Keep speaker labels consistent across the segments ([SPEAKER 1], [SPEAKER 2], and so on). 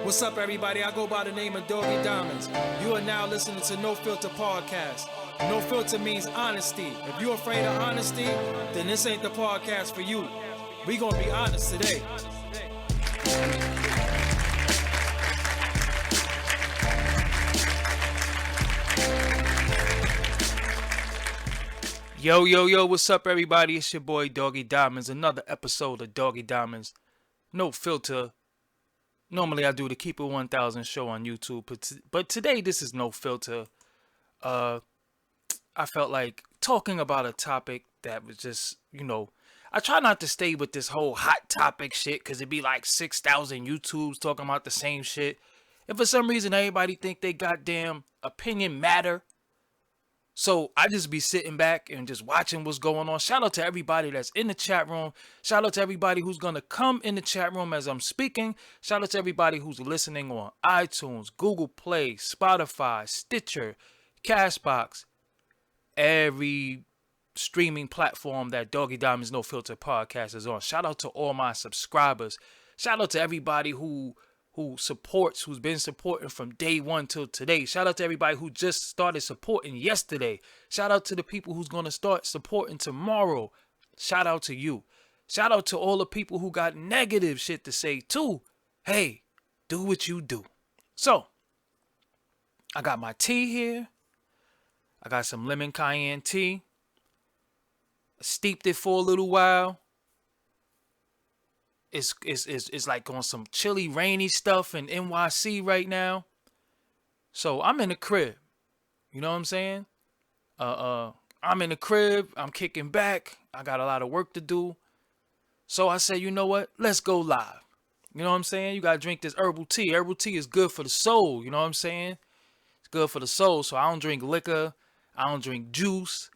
[SPEAKER 1] What's up, everybody? I go by the name of Doggie Diamonds. You are now listening to No Filter Podcast. No filter means honesty. If you're afraid of honesty, then this ain't the podcast for you. We gonna be honest today. Yo, what's up, everybody? It's your boy Doggie Diamonds. Another episode of Doggie Diamonds No Filter. Normally I do the Keep It 1000 show on YouTube, but today this is No Filter. I felt like talking about a topic that was just, I try not to stay with this whole hot topic shit because it'd be like 6,000 YouTubes talking about the same shit. And for some reason, everybody think they goddamn opinion matter. So I just be sitting back and just watching what's going on. Shout out to everybody that's in the chat room. Shout out to everybody who's going to come in the chat room as I'm speaking. Shout out to everybody who's listening on iTunes, Google Play, Spotify, Stitcher, Castbox, every streaming platform that Doggie Diamonds No Filter podcast is on. Shout out to all my subscribers. Shout out to everybody who supports, who's been supporting from day one till today. Shout out to everybody who just started supporting yesterday. Shout out to the people who's going to start supporting tomorrow. Shout out to you. Shout out to all the people who got negative shit to say too. Hey, do what you do. So, I got my tea here. I got some lemon cayenne tea. I steeped it for a little while. It's like on some chilly, rainy stuff in NYC right now. So I'm in the crib. You know what I'm saying? I'm in the crib. I'm kicking back. I got a lot of work to do. So I said, you know what? Let's go live. You know what I'm saying? You gotta drink this herbal tea. Herbal tea is good for the soul. You know what I'm saying? It's good for the soul. So I don't drink liquor. I don't drink juice.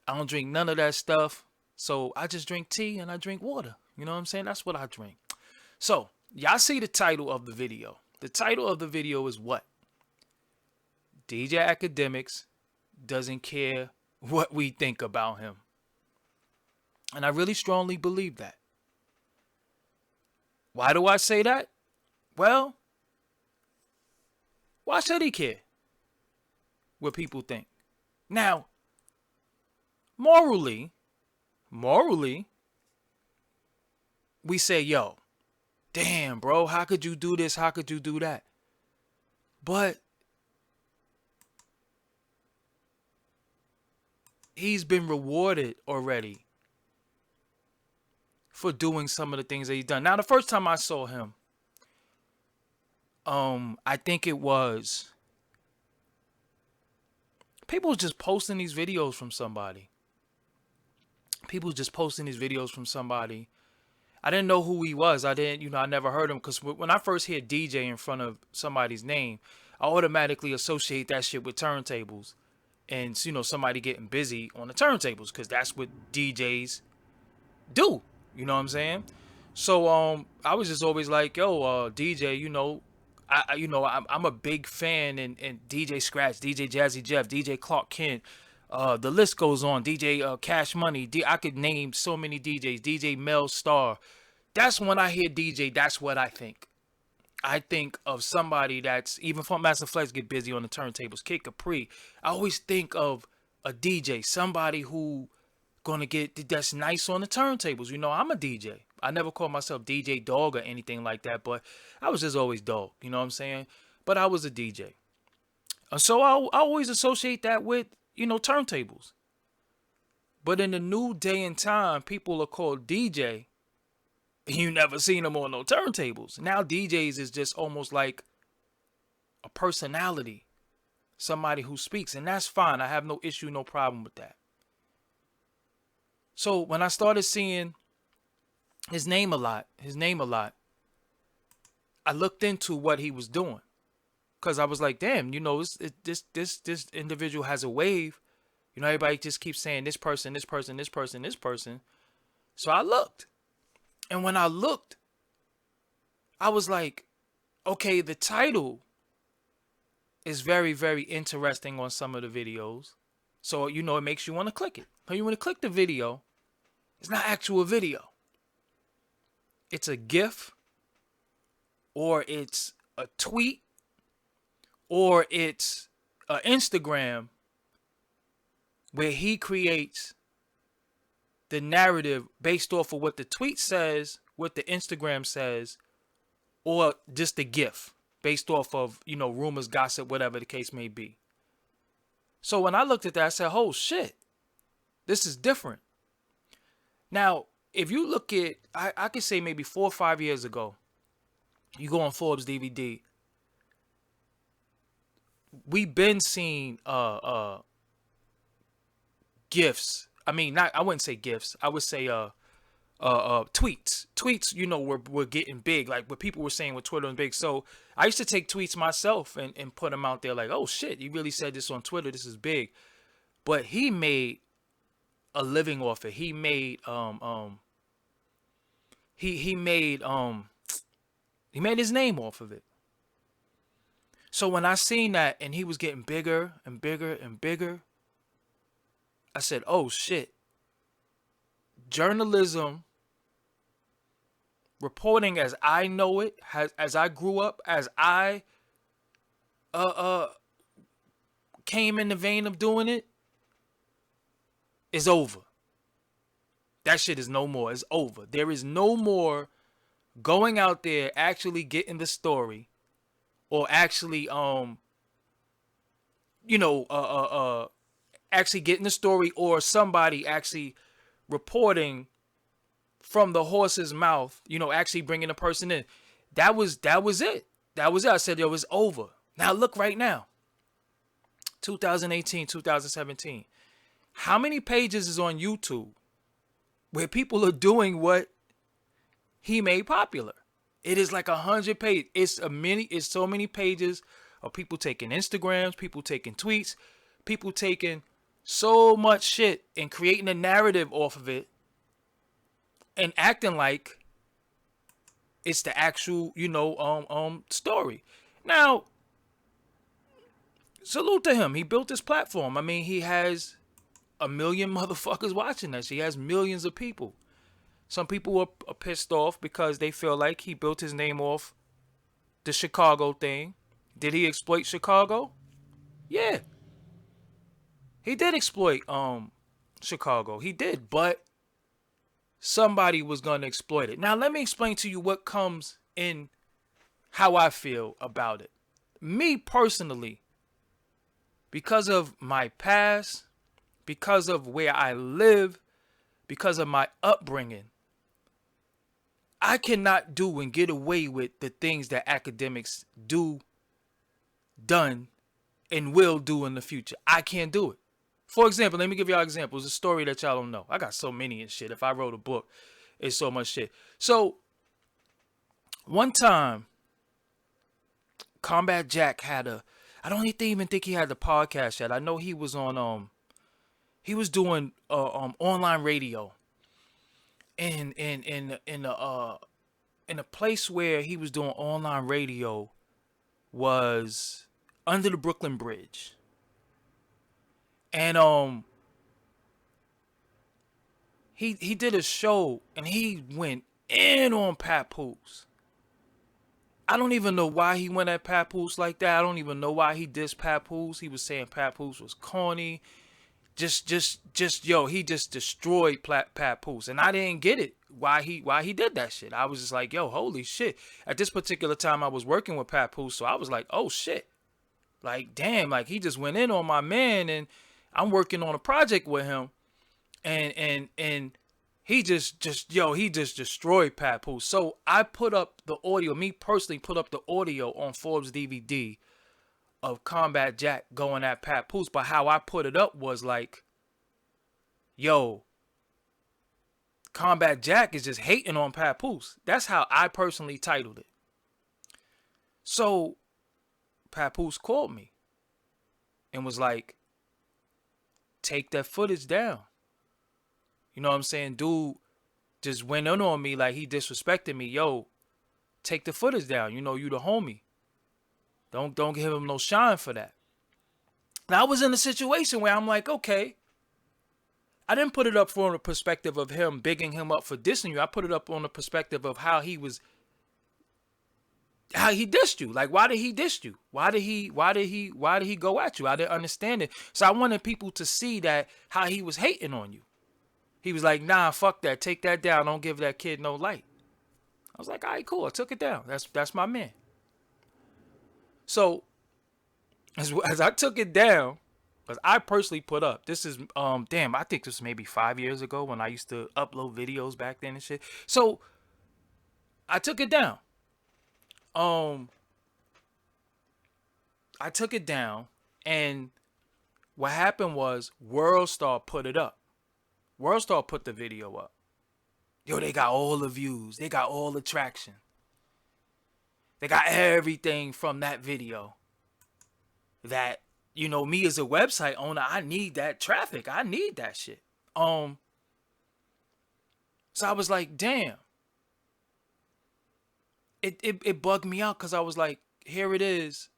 [SPEAKER 1] I don't drink none of that stuff. So I just drink tea and I drink water. You know what I'm saying? That's what I drink. So, y'all see the title of the video. The title of the video is what? DJ Akademiks doesn't care what we think about him. And I really strongly believe that. Why do I say that? Well, why should he care what people think? Now, morally, we say, yo, damn, bro, how could you do this? How could you do that? But he's been rewarded already for doing some of the things that he's done. Now, the first time I saw him, I think it was people was just posting these videos from somebody. I didn't know who he was. I never heard him because when I first hear DJ in front of somebody's name, I automatically associate that shit with turntables and, somebody getting busy on the turntables because that's what DJs do. You know what I'm saying? So, I was just always like, yo, DJ, I'm a big fan and DJ Scratch, DJ Jazzy Jeff, DJ Clark Kent. The list goes on. DJ Cash Money. I could name so many DJs. DJ Mel Star. That's when I hear DJ. That's what I think. I think of somebody that's even Funkmaster Flex get busy on the turntables. Kid Capri. I always think of a DJ. Somebody who gonna get that's nice on the turntables. I'm a DJ. I never called myself DJ Dog or anything like that, but I was just always Dog. You know what I'm saying? But I was a DJ. So I always associate that with turntables. But in the new day and time, people are called DJ. You never seen them on no turntables. Now DJs is just almost like a personality. Somebody who speaks. And that's fine. I have no issue, no problem with that. So when I started seeing his name a lot, I looked into what he was doing. Because I was like, damn, this individual has a wave. Everybody just keeps saying this person. So I looked. And when I looked, I was like, okay, the title is very, very interesting on some of the videos. So, it makes you want to click it. But you want to click the video, it's not actual video. It's a GIF or it's a tweet or it's an Instagram where he creates the narrative based off of what the tweet says, what the Instagram says, or just the GIF based off of, rumors, gossip, whatever the case may be. So when I looked at that, I said, oh shit, this is different. Now, if you look at, I could say maybe 4 or 5 years ago, you go on Forbes DVD, we've been seeing GIFs. I mean, I wouldn't say GIFs. I would say tweets. Tweets, were getting big, like what people were saying with Twitter and big. So I used to take tweets myself and put them out there like, oh shit, you really said this on Twitter. This is big. But he made a living off it. He made he made his name off of it. So when I seen that and he was getting bigger and bigger and bigger, I said, oh shit. Journalism, reporting as I know it, as I grew up, as I came in the vein of doing it, is over. That shit is no more. It's over. There is no more going out there actually getting the story or actually actually getting the story or somebody actually reporting from the horse's mouth, actually bringing the person in. That was it. That was it. I said it was over. Now look right now. 2018, 2017. How many pages is on YouTube where people are doing what he made popular? It is like 100 pages. It's so many pages of people taking Instagrams, people taking tweets, people taking so much shit and creating a narrative off of it and acting like it's the actual, story. Now, salute to him. He built this platform. I mean, he has 1 million motherfuckers watching this. He has millions of people. Some people are pissed off because they feel like he built his name off the Chicago thing. Did he exploit Chicago? Yeah. He did exploit Chicago. He did, but somebody was going to exploit it. Now, let me explain to you what comes in how I feel about it. Me personally, because of my past, because of where I live, because of my upbringing, I cannot do and get away with the things that Akademiks done, and will do in the future. I can't do it. For example, let me give y'all examples. A story that y'all don't know. I got so many and shit. If I wrote a book, it's so much shit. So, one time, Combat Jack had I don't even think he had the podcast yet. I know he was on, he was doing online radio. In a place where he was doing online radio was under the Brooklyn Bridge. And he did a show and he went in on Papoose. I don't even know why he went at Papoose like that. I don't even know why he dissed Papoose. He was saying Papoose was corny. He just destroyed Papoose. And I didn't get it. Why he did that shit. I was just like, yo, holy shit. At this particular time I was working with Papoose, so I was like, oh shit. Like, damn, like he just went in on my man and I'm working on a project with him. And he just destroyed Papoose. So I put up the audio, me personally put up the audio on Forbes DVD of Combat Jack going at Papoose. But how I put it up was like, yo, Combat Jack is just hating on Papoose. That's how I personally titled it. So Papoose called me and was like, take that footage down. You know what I'm saying? Dude just went in on me like he disrespected me. Yo, take the footage down. You know, you the homie. Don't give him no shine for that. Now, I was in a situation where I'm like, okay. I didn't put it up from the perspective of him bigging him up for dissing you. I put it up on the perspective of how he was how he dissed you. Like, why did he diss you? Why did he go at you? I didn't understand it. So I wanted people to see that how he was hating on you. He was like, nah, fuck that. Take that down. Don't give that kid no light. I was like, all right, cool. I took it down. That's my man. So as I took it down, because I personally put up, this is damn, I think this was maybe 5 years ago when I used to upload videos back then and shit. So I took it down. Um I took it down, and what happened was WorldStar put it up. WorldStar put the video up. Yo, they got all the views. They got all the traction. They got everything from that video. That, me as a website owner, I need that traffic. I need that shit. So I was like, damn. It bugged me out because I was like, here it is.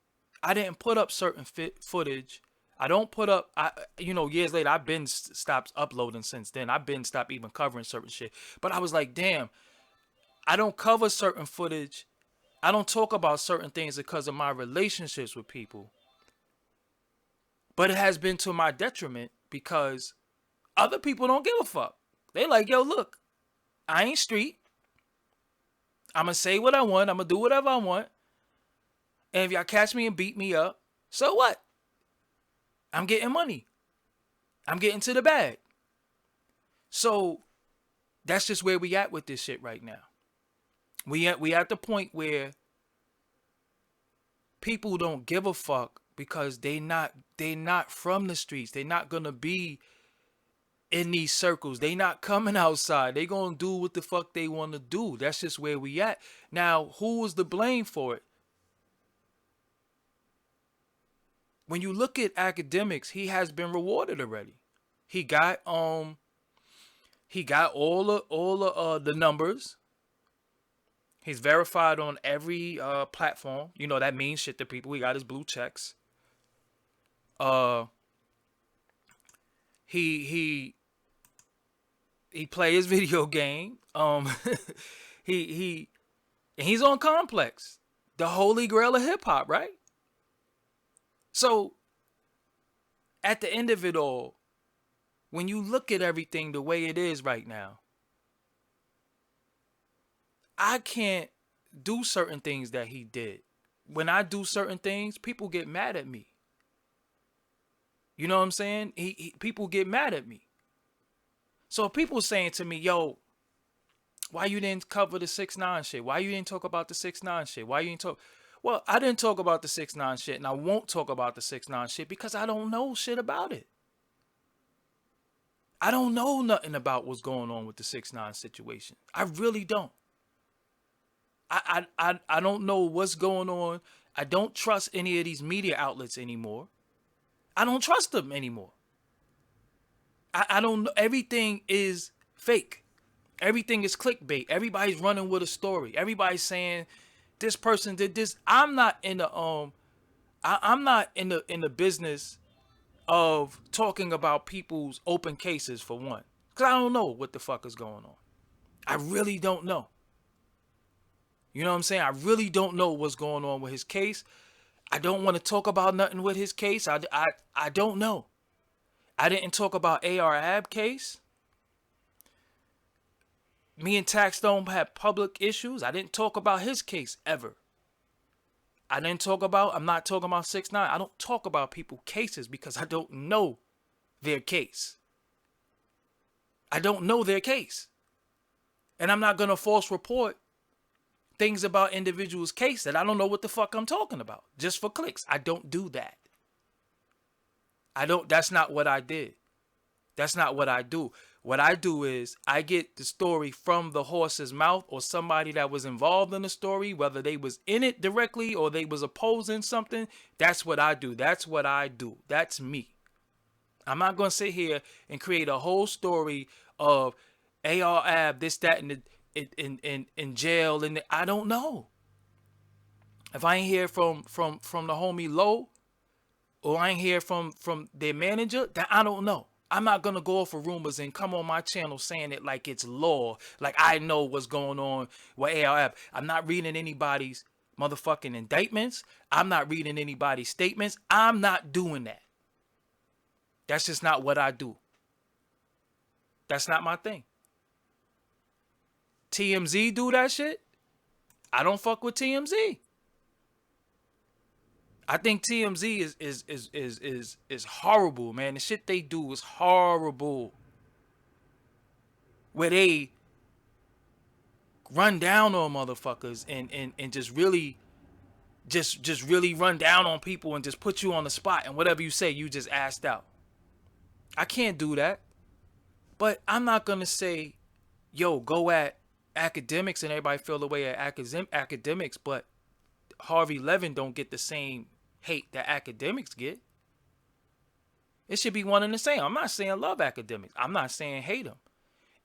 [SPEAKER 1] I didn't put up certain footage. I don't put up, years later, I've been stopped uploading since then. I've been stopped even covering certain shit. But I was like, damn, I don't cover certain footage. I don't talk about certain things because of my relationships with people. But it has been to my detriment because other people don't give a fuck. They like, yo, look, I ain't street. I'm going to say what I want. I'm going to do whatever I want. And if y'all catch me and beat me up, so what? I'm getting money. I'm getting to the bag. So that's just where we at with this shit right now. We at the point where people don't give a fuck because they not from the streets. They not gonna be in these circles. They not coming outside. They gonna do what the fuck they want to do. That's just where we at. Now, who was the blame for it? When you look at Akademiks, he has been rewarded already. He got all the numbers. He's verified on every platform. That means shit to people. He got his blue checks. He play his video game. He's on Complex, the holy grail of hip hop, right? So, at the end of it all, when you look at everything the way it is right now, I can't do certain things that he did. When I do certain things, people get mad at me. You know what I'm saying? People get mad at me. So people saying to me, yo, why you didn't cover the 6ix9ine shit? Why you didn't talk about the 6ix9ine shit? Why you didn't talk... Well, I didn't talk about the 6ix9ine shit, and I won't talk about the 6ix9ine shit because I don't know shit about it. I don't know nothing about what's going on with the 6ix9ine situation. I really don't. I don't know what's going on. I don't trust any of these media outlets anymore. I don't trust them anymore. I don't know. Everything is fake. Everything is clickbait. Everybody's running with a story. Everybody's saying this person did this. I'm not in the I'm not in the business of talking about people's open cases, for one, because I don't know what the fuck is going on. I really don't know. You know what I'm saying? I really don't know what's going on with his case. I don't want to talk about nothing with his case. I don't know. I didn't talk about AR Ab case. Me and Tax don't have public issues. I didn't talk about his case ever. I'm not talking about 6ix9ine. I don't talk about people's cases because I don't know their case. I don't know their case. And I'm not going to false report things about individuals' case that I don't know what the fuck I'm talking about just for clicks. I don't do that. That's not what I did. That's not what I do. What I do is I get the story from the horse's mouth or somebody that was involved in the story, whether they was in it directly or they was opposing something. That's what I do. That's what I do. That's me. I'm not going to sit here and create a whole story of AR Ab, this, that, and in jail. And I don't know. If I ain't hear from the homie Low, or I ain't hear from their manager, then I don't know. I'm not going to go off of rumors and come on my channel saying it like it's law, like I know what's going on with AR Ab. I'm not reading anybody's motherfucking indictments. I'm not reading anybody's statements. I'm not doing that. That's just not what I do. That's not my thing. TMZ do that shit. I don't fuck with TMZ. I think TMZ is horrible, man. The shit they do is horrible. Where they run down on motherfuckers and just really run down on people and just put you on the spot, and whatever you say, you just asked out. I can't do that. But I'm not gonna say, yo, go at Akademiks and everybody feel the way at Akademiks, but Harvey Levin don't get the same hate that Akademiks get. It should be one and the same. I'm not saying love Akademiks. I'm not saying hate him.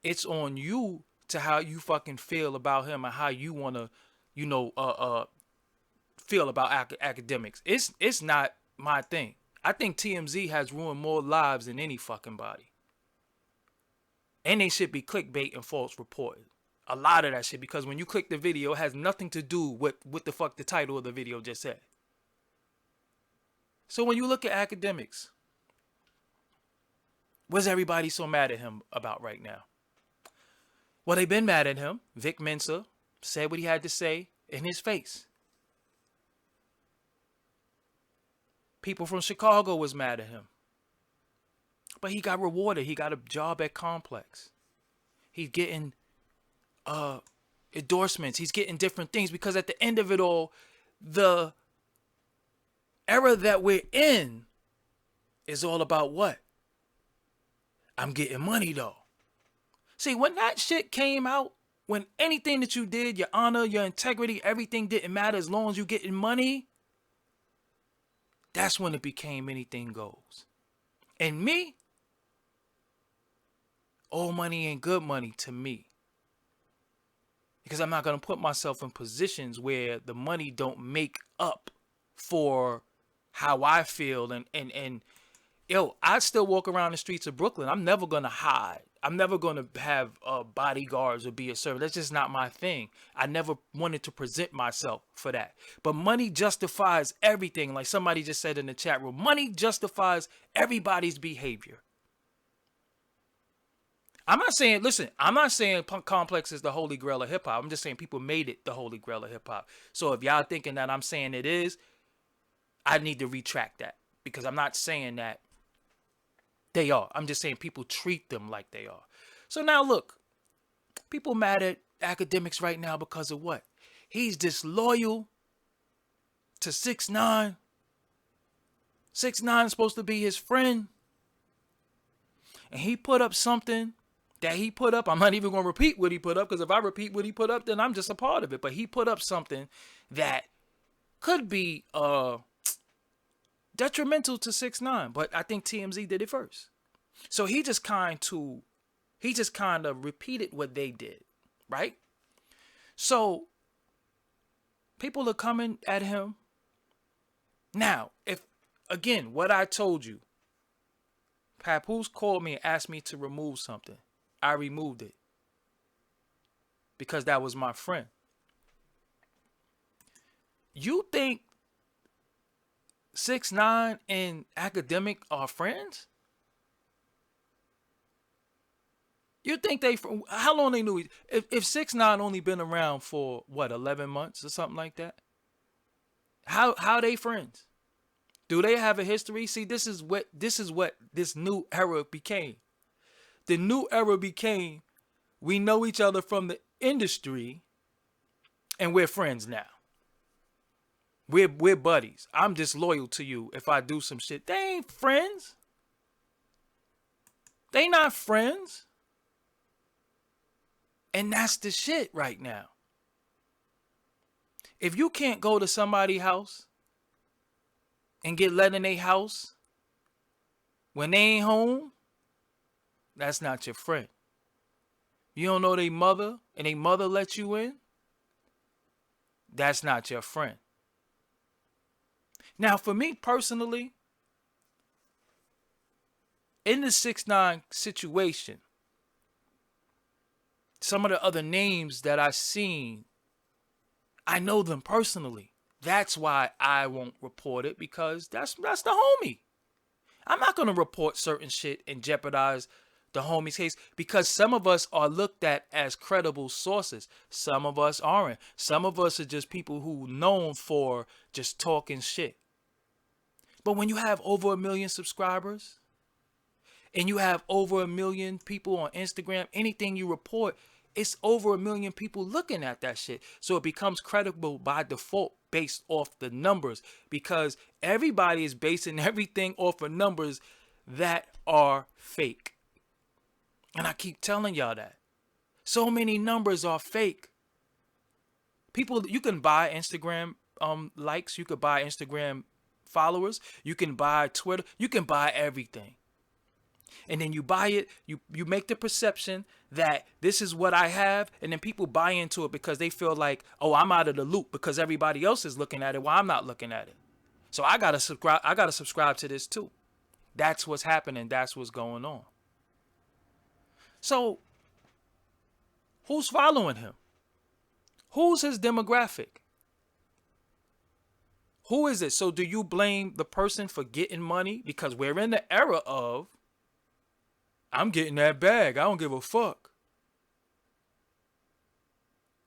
[SPEAKER 1] It's on you to how you fucking feel about him and how you wanna, feel about Akademiks. It's not my thing. I think TMZ has ruined more lives than any fucking body. And they should be clickbait and false reporting. A lot of that shit, because when you click the video, it has nothing to do with what the fuck the title of the video just said. So when you look at Akademiks, what's everybody so mad at him about right now? Well, they've been mad at him. Vic Mensa said what he had to say in his face. People from Chicago was mad at him. But he got rewarded. He got a job at Complex. He's getting endorsements. He's getting different things, because at the end of it all, the era that we're in is all about what? I'm getting money though. See, when that shit came out, when anything that you did, your honor, your integrity, everything didn't matter as long as you getting money, that's when it became anything goes. And me, all money ain't good money to me. Because I'm not going to put myself in positions where the money don't make up for how I feel. And yo, I still walk around the streets of Brooklyn. I'm never going to hide. I'm never going to have bodyguards or be a servant. That's just not my thing. I never wanted to present myself for that. But money justifies everything. Like somebody just said in the chat room, money justifies everybody's behavior. I'm not saying, listen, I'm not saying Complex is the holy grail of hip hop. I'm just saying people made it the holy grail of hip hop. So if y'all thinking that I'm saying it is, I need to retract that, because I'm not saying that they are. I'm just saying people treat them like they are. So now look, people mad at Akademiks right now because of what? He's disloyal to 6ix9ine. 6ix9ine is supposed to be his friend. And he put up something that he put up. I'm not even going to repeat what he put up, because if I repeat what he put up, then I'm just a part of it. But he put up something that could be detrimental to 6ix9ine, but I think TMZ did it first. So he just kind of repeated what they did, right? So people are coming at him. Now, if, again, what I told you, Papoose called me and asked me to remove something. I removed it because that was my friend. You think 6ix9ine and Akademiks are friends? You think they, how long they knew? If 6ix9ine only been around for what, 11 months or something like that? How they friends? Do they have a history? See, this is what this new era became. The new era became, we know each other from the industry and we're friends now. We're buddies. I'm just loyal to you if I do some shit. They ain't friends. They not friends. And that's the shit right now. If you can't go to somebody's house and get let in their house when they ain't home, that's not your friend. You don't know their mother and their mother let you in, that's not your friend. Now, for me personally, in the 6ix9ine situation, some of the other names that I seen I know them personally. That's why I won't report it, because that's the homie. I'm not going to report certain shit and jeopardize the homie's case, because some of us are looked at as credible sources. Some of us aren't. Some of us are just people who known for just talking shit. But when you have over 1 million subscribers and you have over 1 million people on Instagram, anything you report, it's over 1 million people looking at that shit. So it becomes credible by default based off the numbers, because everybody is basing everything off of numbers that are fake. And I keep telling y'all that. So many numbers are fake. People, you can buy Instagram likes, you could buy Instagram followers, you can buy Twitter, you can buy everything. And then you buy it, you make the perception that this is what I have, and then people buy into it because they feel like, oh, I'm out of the loop because everybody else is looking at it while I'm not looking at it. So I gotta subscribe to this too. That's what's happening, that's what's going on. So who's following him? Who's his demographic? Who is it? So do you blame the person for getting money? Because we're in the era of, I'm getting that bag, I don't give a fuck.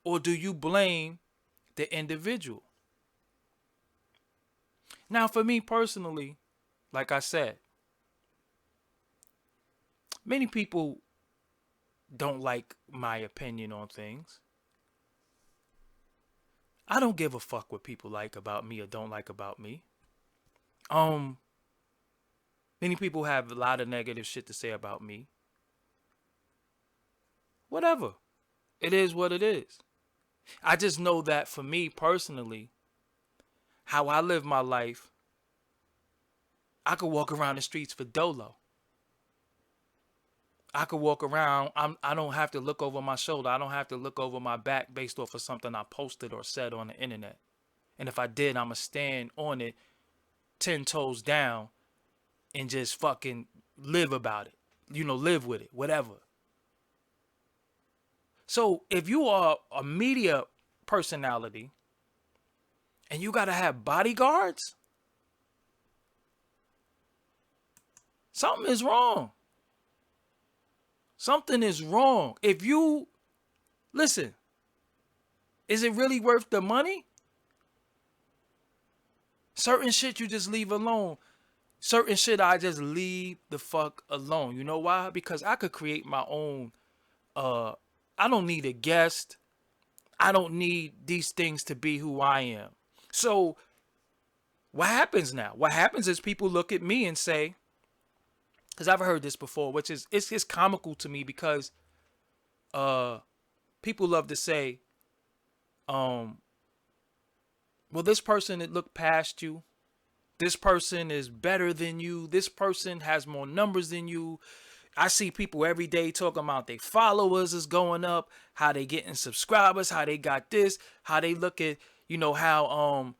[SPEAKER 1] Or do you blame the individual? Now, for me personally, like I said, many people don't like my opinion on things. I don't give a fuck what people like about me or don't like about me. Many people have a lot of negative shit to say about me. Whatever. It is what it is. I just know that for me personally, how I live my life, I could walk around the streets for dolo. I could walk around. I don't have to look over my shoulder. I don't have to look over my back based off of something I posted or said on the internet. And if I did, I'm going to stand on it 10 toes down and just fucking live about it. Live with it, whatever. So if you are a media personality and you got to have bodyguards, something is wrong. Something is wrong. If you, listen, is it really worth the money? Certain shit you just leave alone. Certain shit I just leave the fuck alone. You know why? Because I could create my own, I don't need a guest. I don't need these things to be who I am. So what happens now? What happens is people look at me and say, because I've heard this before, which is, it's comical to me because people love to say, well, this person that looked past you, this person is better than you, this person has more numbers than you. I see people every day talking about their followers is going up, how they getting subscribers, how they got this, how they look at, how,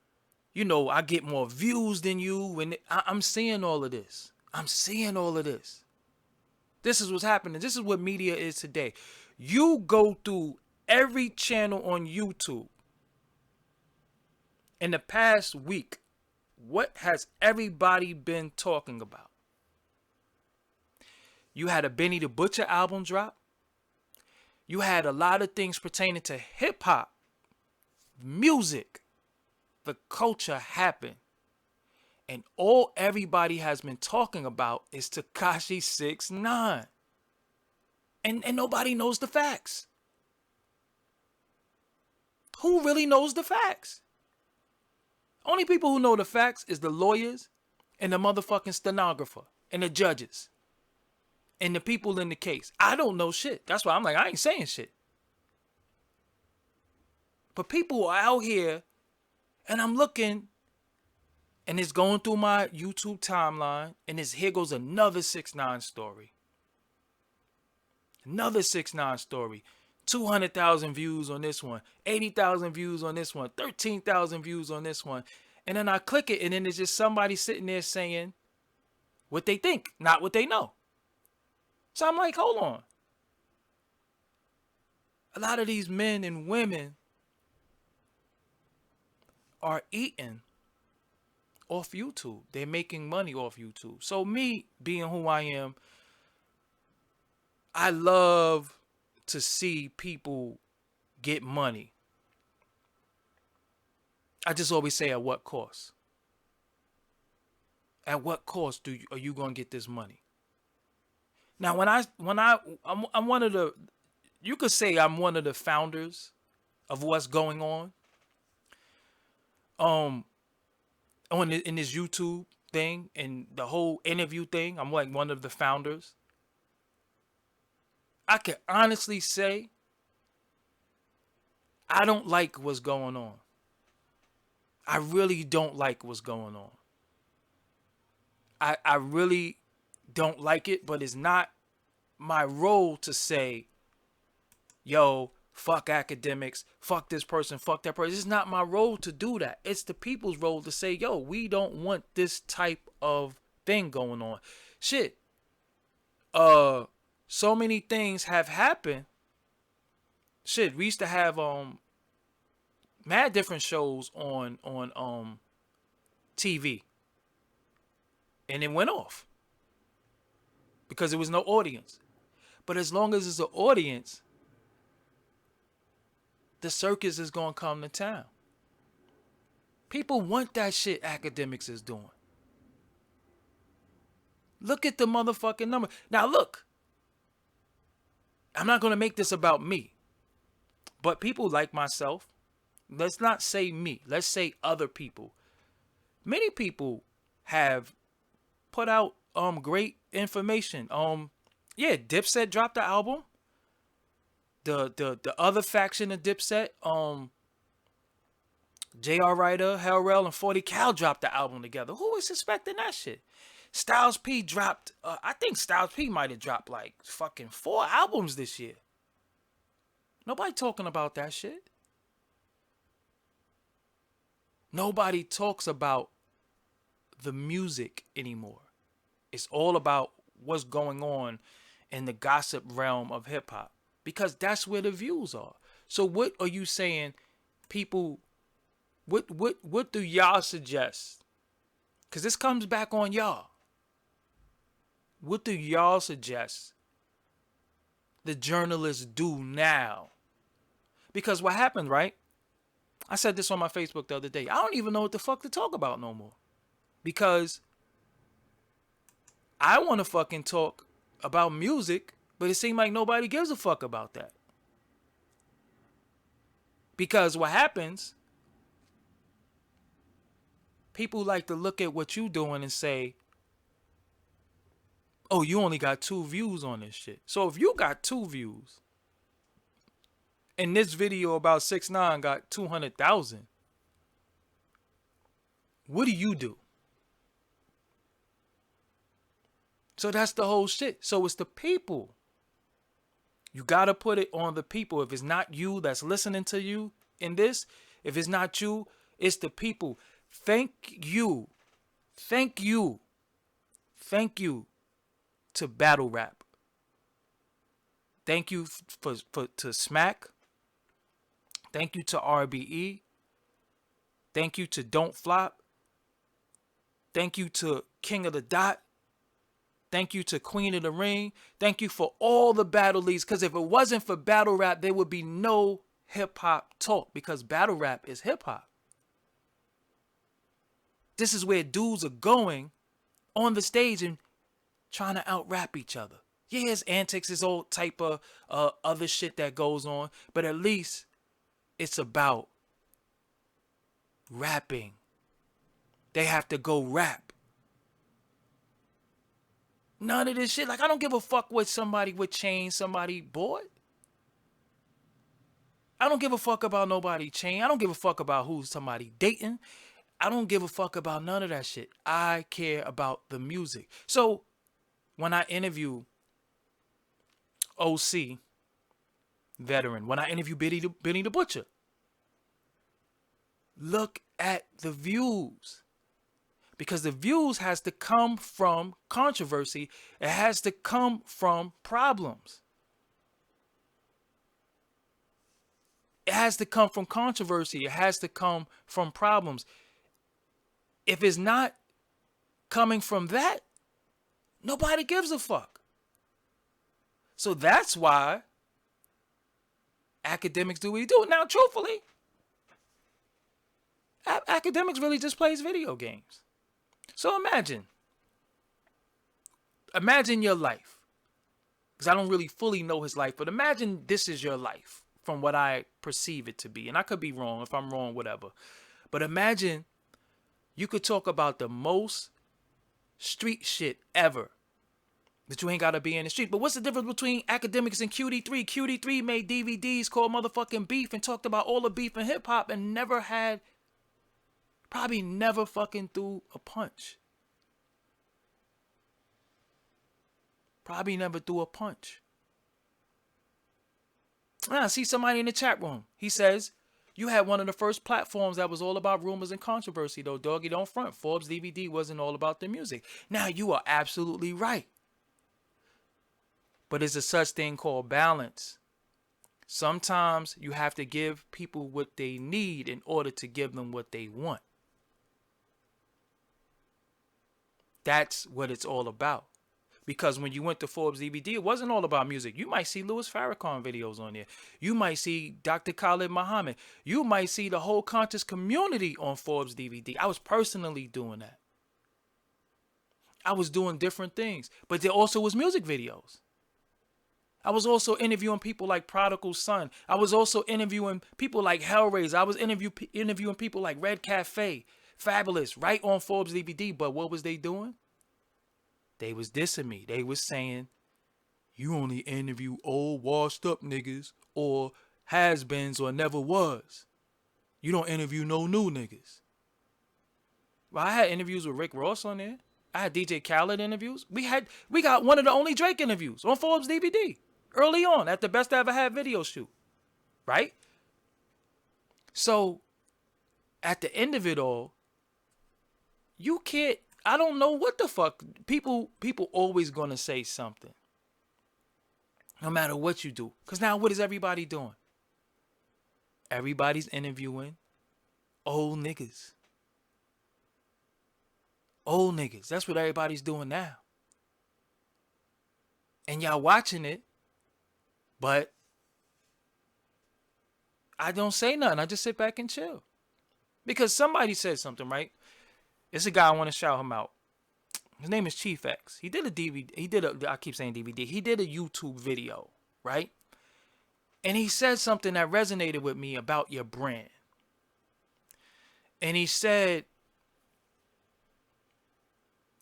[SPEAKER 1] I get more views than you. And I'm seeing all of this. I'm seeing all of this. This is what's happening. This is what media is today. You go through every channel on YouTube. In the past week, what has everybody been talking about? You had a Benny the Butcher album drop. You had a lot of things pertaining to hip hop, music, the culture happen. And all everybody has been talking about is Tekashi 6ix9ine. And nobody knows the facts. Who really knows the facts? Only people who know the facts is the lawyers and the motherfucking stenographer and the judges and the people in the case. I don't know shit. That's why I'm like, I ain't saying shit. But people are out here and I'm looking and it's going through my YouTube timeline and here goes another 6ix9ine story. Another 6ix9ine story. 200,000 views on this one, 80,000 views on this one, 13,000 views on this one. And then I click it and then there's just somebody sitting there saying what they think, not what they know. So I'm like, hold on. A lot of these men and women are eating off YouTube. They're making money off YouTube. So me being who I am, I love to see people get money. I just always say, at what cost? At what cost are you gonna get this money? Now, I'm one of the, you could say I'm one of the founders of what's going on. In this YouTube thing and the whole interview thing, I'm like one of the founders. I can honestly say I don't like what's going on. I really don't like what's going on. I really don't like it, but it's not my role to say, yo, fuck academics, fuck this person, fuck that person. It's not my role to do that. It's the people's role to say, yo, we don't want this type of thing going on. Shit. So many things have happened. Shit, we used to have mad different shows on TV. And it went off. Because there was no audience. But as long as there's an audience, the circus is going to come to town. People want that shit Akademiks is doing. Look at the motherfucking number. Now look. I'm not going to make this about me. But people like myself, let's not say me. Let's say other people. Many people have put out great information. Yeah, Dipset dropped the album. The other faction of Dipset, J.R. Ryder, Hell Rell, and 40 Cal dropped the album together. Who was expecting that shit? Styles P dropped, I think Styles P might have dropped like fucking 4 albums this year. Nobody talking about that shit. Nobody talks about the music anymore. It's all about what's going on in the gossip realm of hip hop. Because that's where the views are. So what are you saying, people, what do y'all suggest? Because this comes back on y'all. What do y'all suggest the journalists do now? Because what happened, right? I said this on my Facebook the other day. I don't even know what the fuck to talk about no more. Because I want to fucking talk about music, but it seemed like nobody gives a fuck about that. Because what happens, people like to look at what you doing and say, oh, you only got 2 views on this shit. So if you got 2 views, and this video about 6ix9ine got 200,000, what do you do? So that's the whole shit. So it's the people. You got to put it on the people. If it's not you that's listening to you in this, if it's not you, it's the people. Thank you. Thank you. Thank you to Battle Rap. Thank you to Smack. Thank you to RBE. Thank you to Don't Flop. Thank you to King of the Dot. Thank you to Queen of the Ring. Thank you for all the battle leagues. Because if it wasn't for battle rap, there would be no hip-hop talk. Because battle rap is hip-hop. This is where dudes are going on the stage and trying to out-rap each other. Yeah, it's antics, it's all type of other shit that goes on. But at least it's about rapping. They have to go rap. None of this shit. Like, I don't give a fuck what somebody with chain somebody bought. I don't give a fuck about nobody chain. I don't give a fuck about who somebody dating. I don't give a fuck about none of that shit. I care about the music. So when I interview OC, veteran, when I interview Benny the Butcher, look at the views. Because the views has to come from controversy. It has to come from problems. It has to come from controversy. It has to come from problems. If it's not coming from that, nobody gives a fuck. So that's why Akademiks do what he do. Now, truthfully, Akademiks really just plays video games. So imagine your life. Because I don't really fully know his life, but imagine this is your life from what I perceive it to be. And I could be wrong. If I'm wrong, whatever. But imagine you could talk about the most street shit ever, that you ain't got to be in the street. But what's the difference between Akademiks and QD3? QD3 made DVDs called motherfucking Beef and talked about all the beef in hip hop and probably never fucking threw a punch. Probably never threw a punch. I see somebody in the chat room. He says, you had one of the first platforms that was all about rumors and controversy, though. Doggy, don't front. Forbes DVD wasn't all about the music. Now, you are absolutely right. But there's a such thing called balance. Sometimes you have to give people what they need in order to give them what they want. That's what it's all about. Because when you went to Forbes DVD, it wasn't all about music. You might see Louis Farrakhan videos on there. You might see Dr. Khalid Muhammad. You might see the whole conscious community on Forbes DVD. I was personally doing that. I was doing different things. But there also was music videos. I was also interviewing people like Prodigal Son. I was also interviewing people like Hellraiser. I was interviewing people like Red Cafe, Fabulous, right on Forbes DVD. But what was they doing? They was dissing me. They was saying, you only interview old washed up niggas or has-beens or never was. You don't interview no new niggas. Well, I had interviews with Rick Ross on there. I had DJ Khaled interviews. We got one of the only Drake interviews on Forbes DVD early on at the Best I Ever Had video shoot. Right? So, at the end of it all, you can't, I don't know what the fuck. People always gonna say something. No matter what you do. Because now what is everybody doing? Everybody's interviewing old niggas. Old niggas. That's what everybody's doing now. And y'all watching it. But I don't say nothing. I just sit back and chill. Because somebody said something, right? It's a guy, I want to shout him out. His name is Chief X. He did a DVD. I keep saying DVD. He did a YouTube video, right? And he said something that resonated with me about your brand. And he said,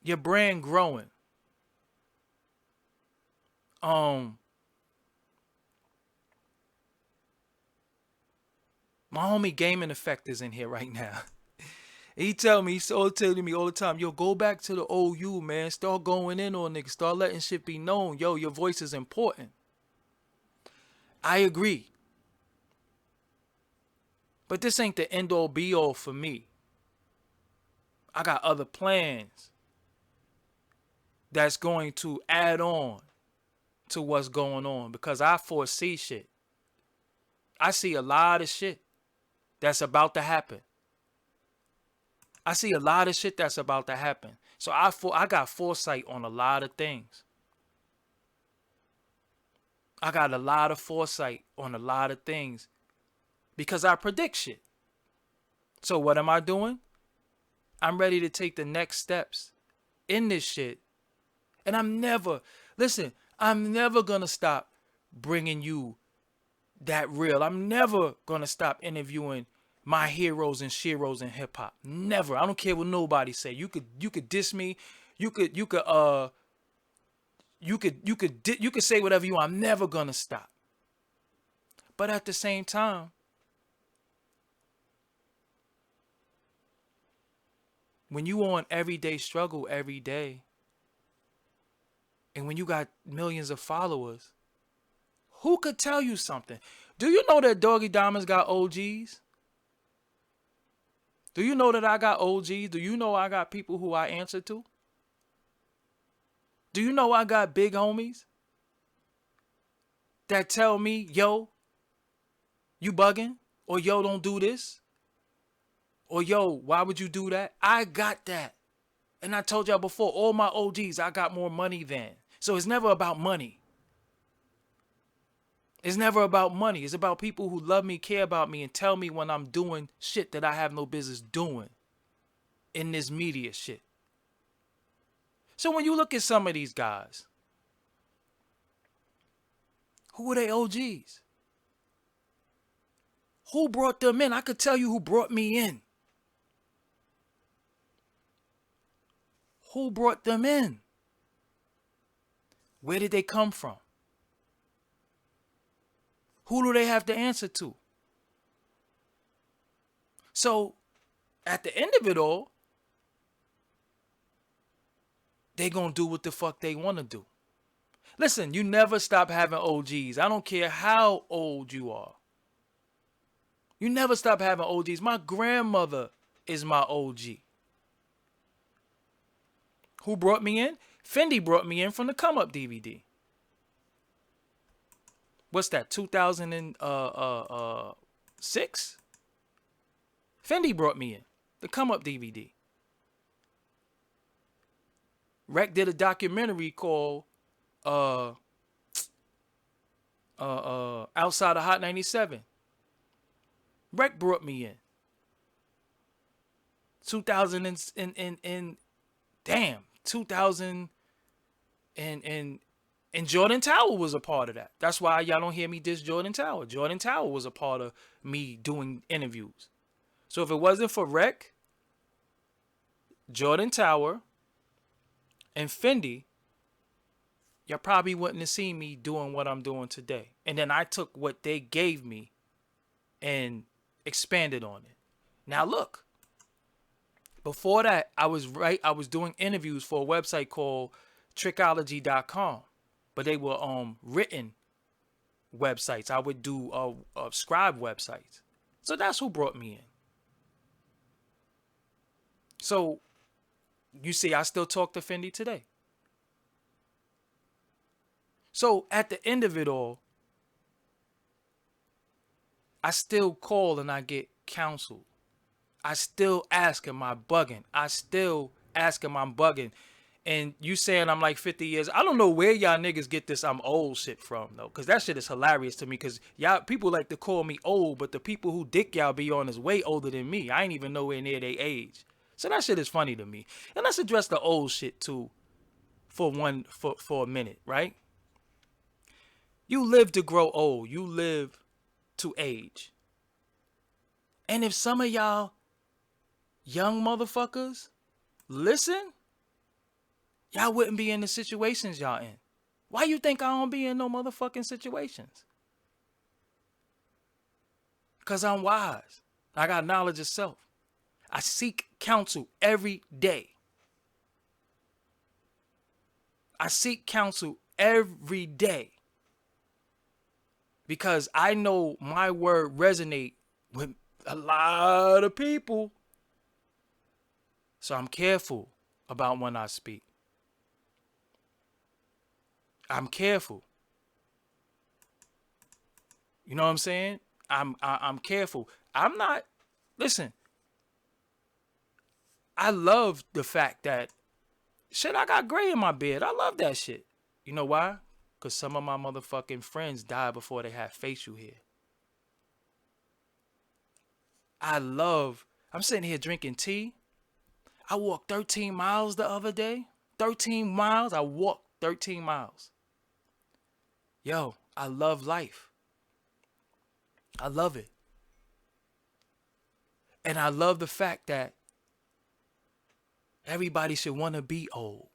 [SPEAKER 1] your brand growing. My homie Gaming Effect is in here right now. He's telling me all the time, yo, go back to the old you, man. Start going in on niggas. Start letting shit be known. Yo, your voice is important. I agree. But this ain't the end all be all for me. I got other plans that's going to add on to what's going on because I foresee shit. I see a lot of shit that's about to happen. I see a lot of shit that's about to happen. So I got foresight on a lot of things. I got a lot of foresight on a lot of things because I predict shit. So what am I doing? I'm ready to take the next steps in this shit. And I'm never going to stop bringing you that real. I'm never going to stop interviewing my heroes and sheroes in hip hop. Never. I don't care what nobody say. You could diss me. You could say whatever you want. I'm never gonna stop. But at the same time, when you on everyday struggle every day, and when you got millions of followers, who could tell you something? Do you know that Doggie Diamonds got OGs? Do you know that I got OGs? Do you know I got people who I answer to? Do you know I got big homies that tell me, yo, you bugging? Or yo, don't do this. Or yo, why would you do that? I got that. And I told y'all before, all my OGs, I got more money than. So it's never about money. It's never about money. It's about people who love me, care about me, and tell me when I'm doing shit that I have no business doing in this media shit. So when you look at some of these guys, who are they OGs? Who brought them in? I could tell you who brought me in. Who brought them in? Where did they come from? Who do they have to answer to? So, at the end of it all, they gonna do what the fuck they wanna do. Listen, you never stop having OGs. I don't care how old you are. You never stop having OGs. My grandmother is my OG. Who brought me in? Fendi brought me in from the Come Up DVD. What's that? 2006? Fendi brought me in. The Come Up DVD. Rec did a documentary called Outside of Hot 97. Rec brought me in. 2000 and Jordan Tower was a part of that. That's why y'all don't hear me diss Jordan Tower. Jordan Tower was a part of me doing interviews. So if it wasn't for Rec, Jordan Tower, and Fendi, y'all probably wouldn't have seen me doing what I'm doing today. And then I took what they gave me and expanded on it. Now look, before that, I was doing interviews for a website called Trickology.com, but they were written websites. I would do scribe websites. So that's who brought me in. So you see, I still talk to Fendi today. So at the end of it all, I still call and I get counsel. I still ask, am I bugging? I still ask him I'm bugging. And you saying I'm like 50 years. I don't know where y'all niggas get this I'm old shit from, though. Because that shit is hilarious to me. Because y'all people like to call me old, but the people who dick y'all be on is way older than me. I ain't even nowhere near their age. So that shit is funny to me. And let's address the old shit, too, for a minute, right? You live to grow old. You live to age. And if some of y'all young motherfuckers listen, y'all wouldn't be in the situations y'all in. Why you think I don't be in no motherfucking situations? Because I'm wise. I got knowledge of self. I seek counsel every day. I seek counsel every day. Because I know my word resonate with a lot of people. So I'm careful about when I speak. I'm careful. You know what I'm saying? I'm careful. I'm not, listen, I love the fact that, shit, I got gray in my beard. I love that shit. You know why? Because some of my motherfucking friends died before they had facial hair. I'm sitting here drinking tea. I walked 13 miles the other day. 13 miles. I walked 13 miles. Yo, I love life. I love it. And I love the fact that everybody should want to be old.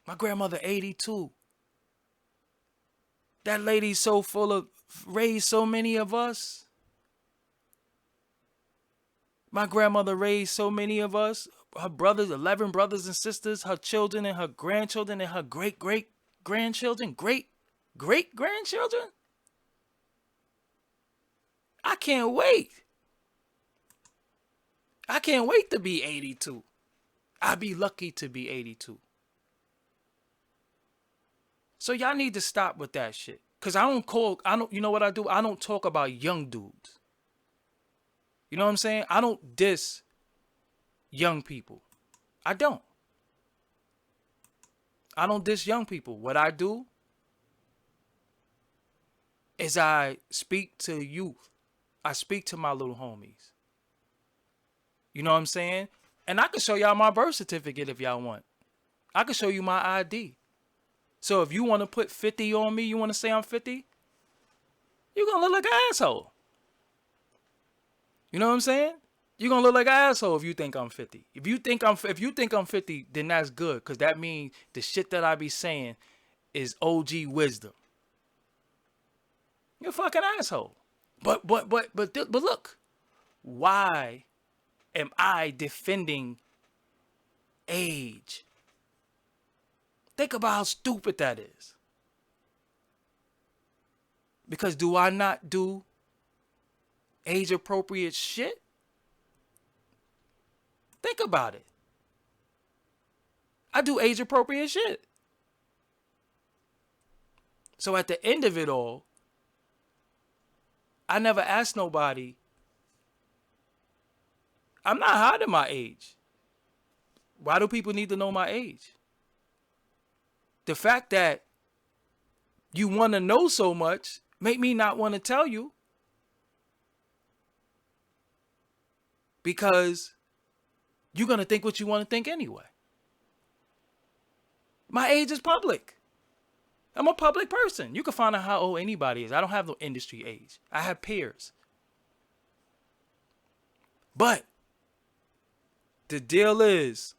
[SPEAKER 1] My grandmother, 82. That lady's so full of, raised so many of us. My grandmother raised so many of us. Her brothers, 11 brothers and sisters, her children and her grandchildren and her great-great-grandchildren, great-great-grandchildren. I can't wait. I can't wait to be 82. I'd be lucky to be 82. So y'all need to stop with that shit. Cause you know what I do? I don't talk about young dudes. You know what I'm saying? I don't diss young people. I don't. I don't diss young people. What I do is I speak to youth. I speak to my little homies. You know what I'm saying? And I can show y'all my birth certificate if y'all want. I can show you my ID. So if you want to put 50 on me, you want to say I'm 50, you're going to look like an asshole. You know what I'm saying? You're going to look like an asshole if you think I'm 50. If you think I'm 50, then that's good, cuz that means the shit that I be saying is OG wisdom. You're a fucking asshole. But look. Why am I defending age? Think about how stupid that is. Because do I not do age appropriate shit? Think about it. I do age appropriate shit. So at the end of it all, I never asked nobody. I'm not hiding my age. Why do people need to know my age? The fact that you want to know so much make me not want to tell you, because you're going to think what you want to think anyway. My age is public. I'm a public person. You can find out how old anybody is. I don't have no industry age. I have peers. But the deal is,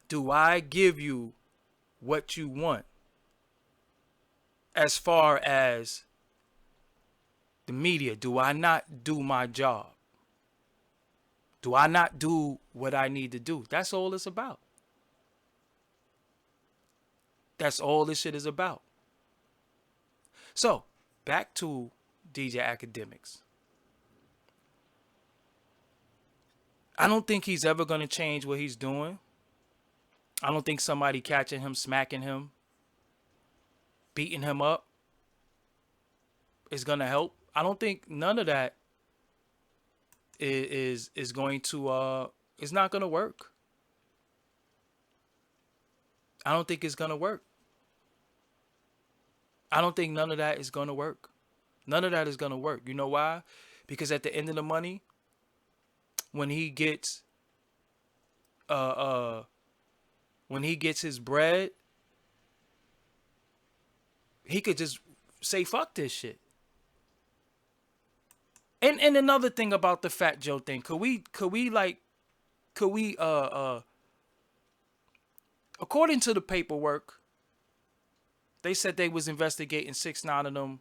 [SPEAKER 1] do I give you what you want as far as the media? Do I not do my job? Do I not do what I need to do? That's all it's about. That's all this shit is about. So, back to DJ Akademiks. I don't think he's ever going to change what he's doing. I don't think somebody catching him, smacking him, beating him up is going to help. I don't think none of that is going to, it's not going to work. I don't think it's going to work. I don't think none of that is going to work. None of that is going to work. You know why? Because at the end of the money, when he gets his bread, he could just say fuck this shit. And another thing about the Fat Joe thing, could we according to the paperwork, they said they was investigating 6ix9ine of them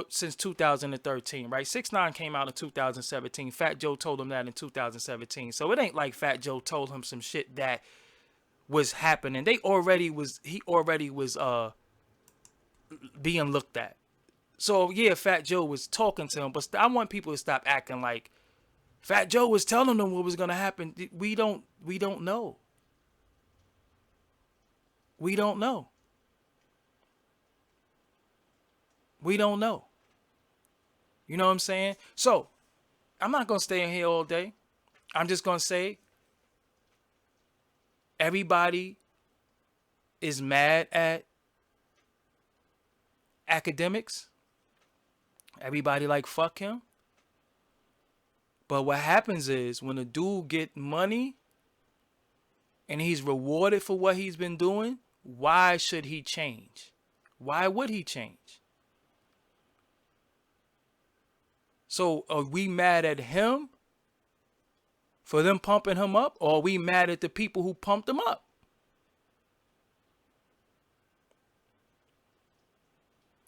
[SPEAKER 1] since 2013, right? 6ix9ine came out in 2017. Fat Joe told him that in 2017. So it ain't like Fat Joe told him some shit that was happening. He already was being looked at. So yeah, Fat Joe was talking to him, but I want people to stop acting like Fat Joe was telling them what was gonna happen. We don't know. We don't know. We don't know. You know what I'm saying? So, I'm not going to stay in here all day. I'm just going to say, everybody is mad at Akademiks. Everybody like fuck him. But what happens is, when a dude get money and he's rewarded for what he's been doing, why should he change? Why would he change? So are we mad at him for them pumping him up, or are we mad at the people who pumped him up?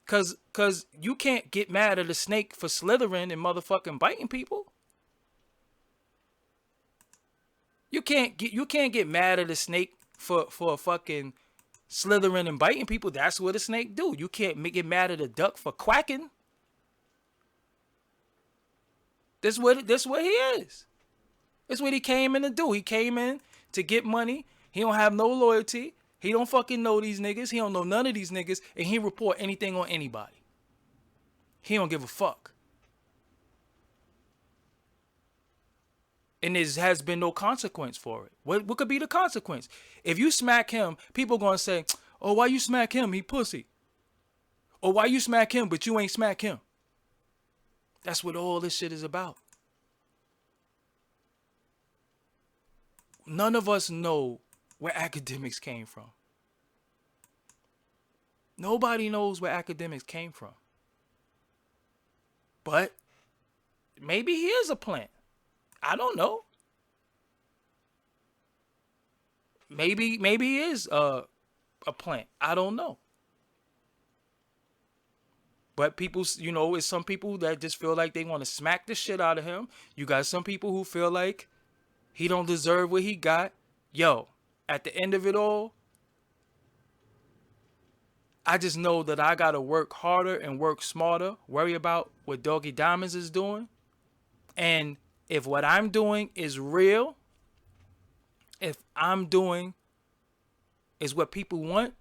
[SPEAKER 1] Cause you can't get mad at a snake for slithering and motherfucking biting people. You can't get mad at a snake for fucking slithering and biting people. That's what a snake do. You can't get mad at a duck for quacking. This what he is. This what he came in to do. He came in to get money. He don't have no loyalty. He don't fucking know these niggas. He don't know none of these niggas, and he report anything on anybody. He don't give a fuck. And there has been no consequence for it. What could be the consequence? If you smack him, people gonna say, "Oh, why you smack him? He pussy." Or why you smack him, but you ain't smack him? That's what all this shit is about. None of us know where Akademiks came from. Nobody knows where Akademiks came from. But maybe he is a plant. I don't know. Maybe he is a plant. I don't know. But people, you know, it's some people that just feel like they want to smack the shit out of him. You got some people who feel like he don't deserve what he got. Yo, at the end of it all, I just know that I got to work harder and work smarter, worry about what Doggie Diamonds is doing. And if what I'm doing is real, if I'm doing is what people want,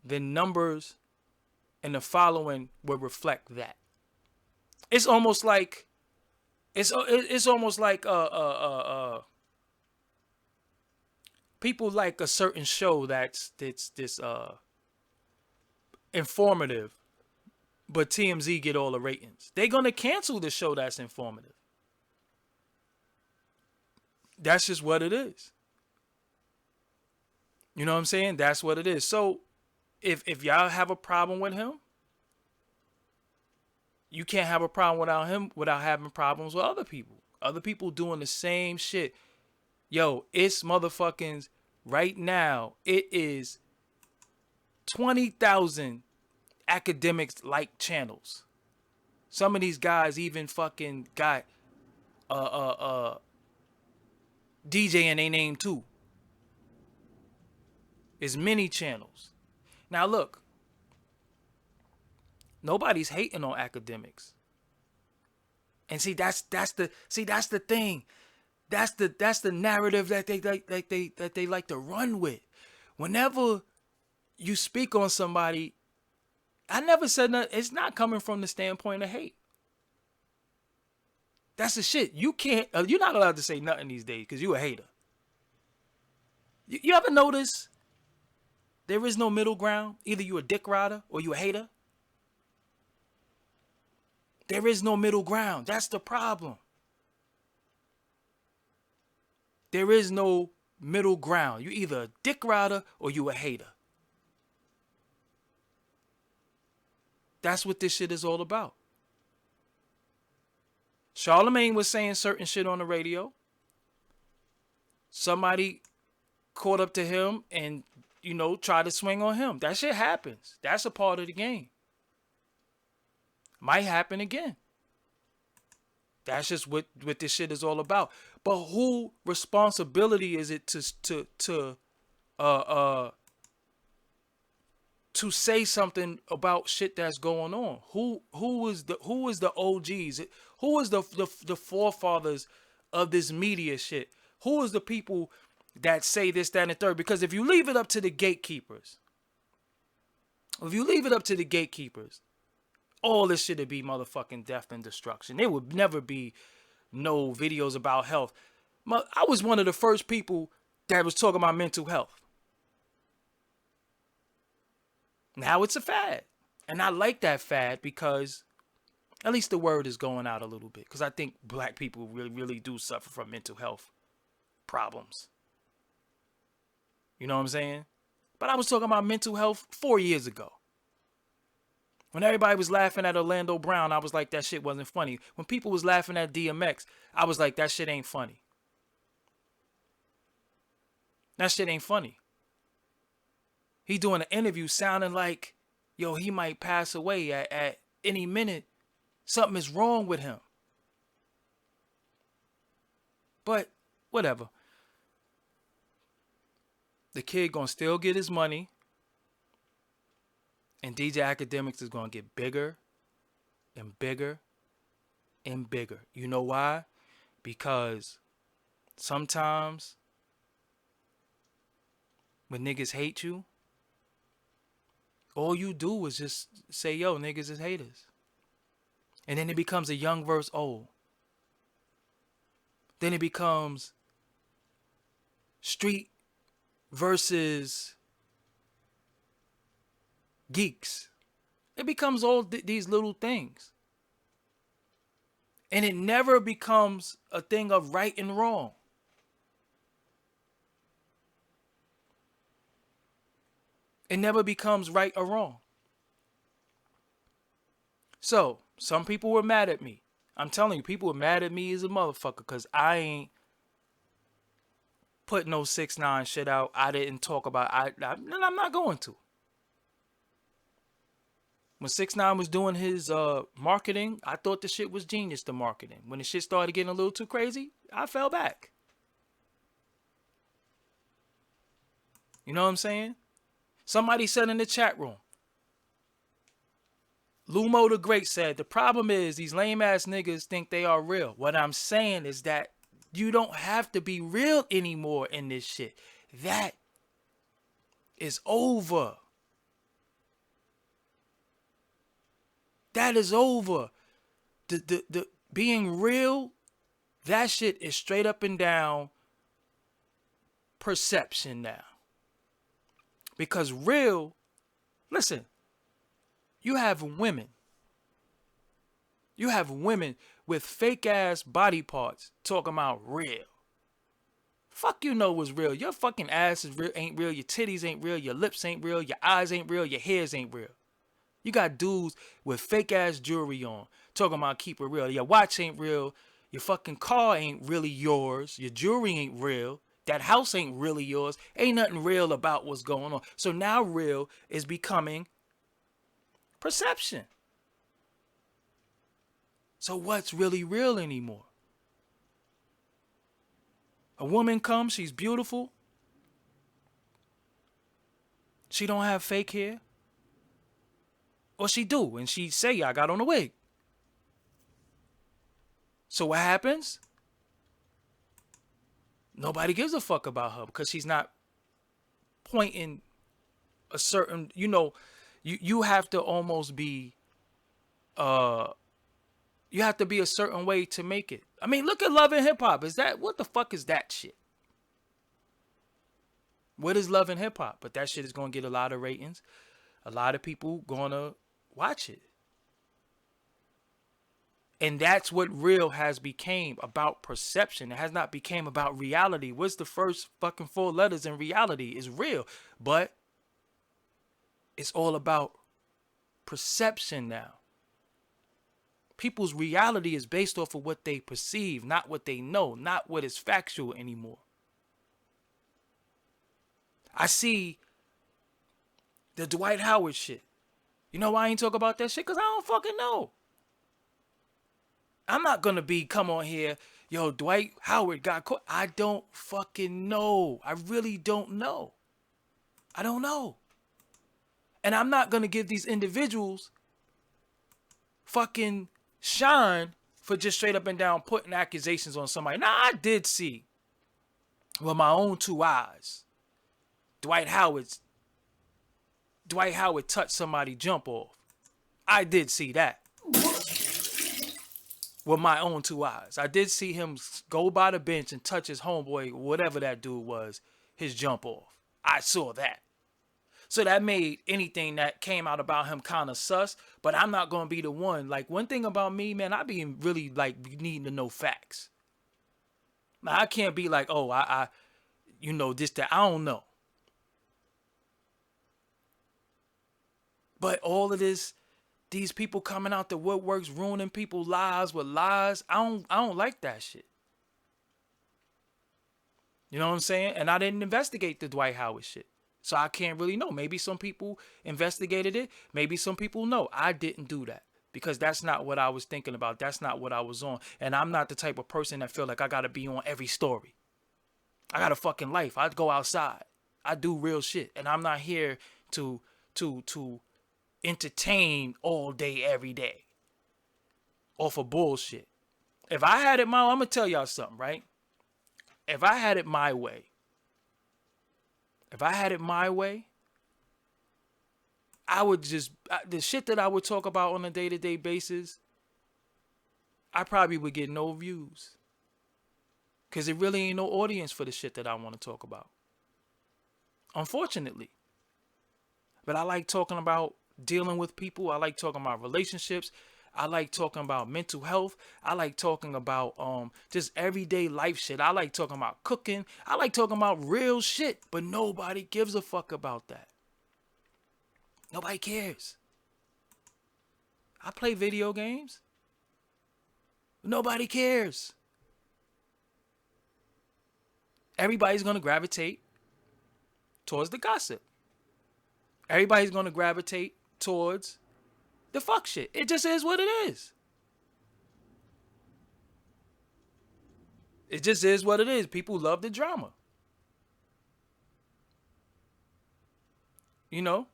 [SPEAKER 1] then numbers and the following will reflect that. It's almost like people like a certain show that's informative, but TMZ get all the ratings. They're gonna cancel the show that's informative. That's just what it is. You know what I'm saying? That's what it is. So if y'all have a problem with him, you can't have a problem without him without having problems with other people. Other people doing the same shit. Yo, it's motherfuckings right now. It is 20,000 Akademiks like channels. Some of these guys even fucking got DJ in their name too. It's many channels. Now look, nobody's hating on Akademiks. And see, that's the thing. That's the narrative that they like to run with. Whenever you speak on somebody, I never said nothing. It's not coming from the standpoint of hate. That's the shit. You can't. You're not allowed to say nothing these days because you a hater. You ever notice there is no middle ground? Either you a dick rider or you a hater. There is no middle ground. That's the problem. There is no middle ground. You either a dick rider or you a hater. That's what this shit is all about. Charlemagne was saying certain shit on the radio. Somebody caught up to him and, you know, tried to swing on him. That shit happens. That's a part of the game. Might happen again. That's just what this shit is all about. But who responsibility is it to say something about shit that's going on? Who is the OGs? Who is the forefathers of this media shit? Who is the people that say this, that, and the third? Because if you leave it up to the gatekeepers, all this shit would be motherfucking death and destruction. There would never be no videos about health. I was one of the first people that was talking about mental health. Now it's a fad. And I like that fad because at least the word is going out a little bit. Because I think black people really, really do suffer from mental health problems. You know what I'm saying? But I was talking about mental health 4 years ago. When everybody was laughing at Orlando Brown, I was like, that shit wasn't funny. When people was laughing at DMX, I was like, that shit ain't funny. That shit ain't funny. He doing an interview sounding like, yo, he might pass away at any minute. Something is wrong with him. But whatever. The kid gonna still get his money. And DJ Akademiks is going to get bigger and bigger and bigger. You know why? Because sometimes when niggas hate you, all you do is just say, yo, niggas is haters. And then it becomes a young versus old. Then it becomes street versus geeks. It becomes all these little things. And it never becomes a thing of right and wrong. It never becomes right or wrong. So, some people were mad at me. I'm telling you, people were mad at me as a motherfucker because I ain't put no 6ix9ine shit out. I didn't talk about and I'm not going to. When 6ix9ine was doing his marketing, I thought the shit was genius, the marketing. When the shit started getting a little too crazy, I fell back. You know what I'm saying? Somebody said in the chat room, Lumo the Great said, the problem is these lame ass niggas think they are real. What I'm saying is that you don't have to be real anymore in this shit. That is over. That is over. The being real, that shit is straight up and down perception now. Because real, listen, you have women. You have women with fake ass body parts talking about real. Fuck you know what's real. Your fucking ass is real, ain't real. Your titties ain't real. Your lips ain't real. Your eyes ain't real. Your hairs ain't real. You got dudes with fake ass jewelry on talking about keep it real. Your watch ain't real. Your fucking car ain't really yours. Your jewelry ain't real. That house ain't really yours. Ain't nothing real about what's going on. So now real is becoming perception. So what's really real anymore? A woman comes, she's beautiful. She don't have fake hair. Or she do, and she say, I got on a wig. So what happens? Nobody gives a fuck about her because she's not pointing a certain, you have to almost be, you have to be a certain way to make it. I mean, look at Love and Hip Hop. What the fuck is that shit? What is Love and Hip Hop? But that shit is going to get a lot of ratings. A lot of people going to watch it. And that's what real has became, about perception. It has not became about reality. What's the first fucking 4 letters in reality? Is real. But it's all about perception now. People's reality is based off of what they perceive, not what they know, not what is factual anymore. I see the Dwight Howard shit. You know why I ain't talk about that shit? Because I don't fucking know. I'm not going to come on here, yo, Dwight Howard got caught. I don't fucking know. I really don't know. I don't know. And I'm not going to give these individuals fucking shine for just straight up and down putting accusations on somebody. Now, I did see with my own 2 eyes, Dwight Howard touched somebody jump off. I did see that. With my own 2 eyes. I did see him go by the bench and touch his homeboy, whatever that dude was, his jump off. I saw that. So that made anything that came out about him kind of sus, but I'm not going to be the one. Like, one thing about me, man, I be really, like, needing to know facts. Now, I can't be like, oh, I this, that. I don't know. But all of this, these people coming out the woodworks, ruining people's lives with lies, I don't like that shit. You know what I'm saying? And I didn't investigate the Dwight Howard shit. So I can't really know. Maybe some people investigated it. Maybe some people know. I didn't do that because that's not what I was thinking about. That's not what I was on. And I'm not the type of person that feel like I got to be on every story. I got a fucking life. I go outside. I do real shit. And I'm not here to entertain all day, every day. Off of bullshit. If I had it my way, I'm going to tell y'all something, right? If I had it my way, If I had it my way, I would just, the shit that I would talk about on a day-to-day basis, I probably would get no views. Because there really ain't no audience for the shit that I want to talk about. Unfortunately. But I like talking about dealing with people. I like talking about relationships. I like talking about mental health. I like talking about just everyday life shit. I like talking about cooking. I like talking about real shit. But nobody gives a fuck about that. Nobody cares. I play video games. Nobody cares. Everybody's going to gravitate towards the gossip. Everybody's going to gravitate towards the fuck shit. It just is what it is. It just is what it is. People love the drama. You know?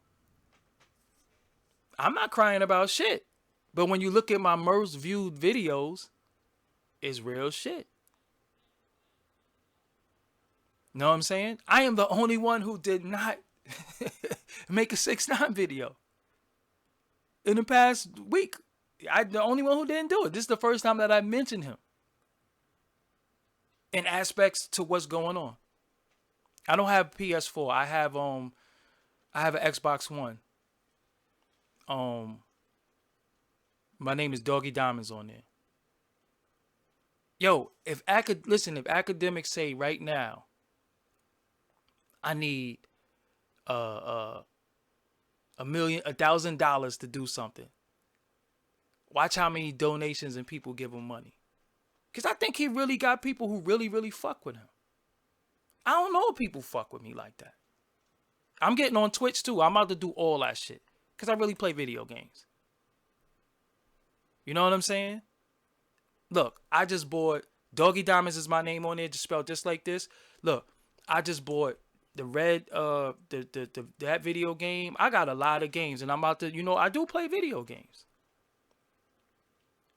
[SPEAKER 1] I'm not crying about shit. But when you look at my most viewed videos, it's real shit. Know what I'm saying? I am the only one who did not make a 6ix9ine video in the past week. I'm the only one who didn't do it. This is the first time that I mentioned him in aspects to what's going on. I don't have PS4. I have an Xbox One. My name is Doggie Diamonds on there. Yo, if Akademiks say right now, I need $1,000 to do something. Watch how many donations and people give him money. Because I think he really got people who really, really fuck with him. I don't know if people fuck with me like that. I'm getting on Twitch too. I'm about to do all that shit. Because I really play video games. You know what I'm saying? Look, I just bought, Doggie Diamonds is my name on there, just spelled just like this. Look, I just bought that video game. I got a lot of games and I'm about to, I do play video games.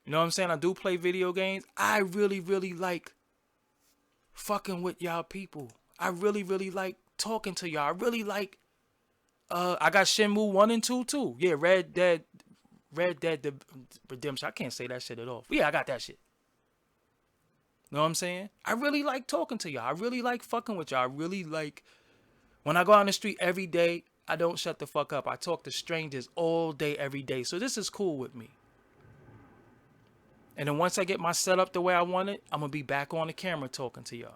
[SPEAKER 1] You know what I'm saying? I do play video games. I really, really like fucking with y'all people. I really, really like talking to y'all. I really like, I got Shenmue 1 and 2 too. Yeah, Red Dead Redemption. I can't say that shit at all. Yeah, I got that shit. Know what I'm saying? I really like talking to y'all. I really like fucking with y'all. I really like, when I go on the street every day, I don't shut the fuck up. I talk to strangers all day, every day. So this is cool with me. And then once I get my setup the way I want it, I'm going to be back on the camera talking to y'all.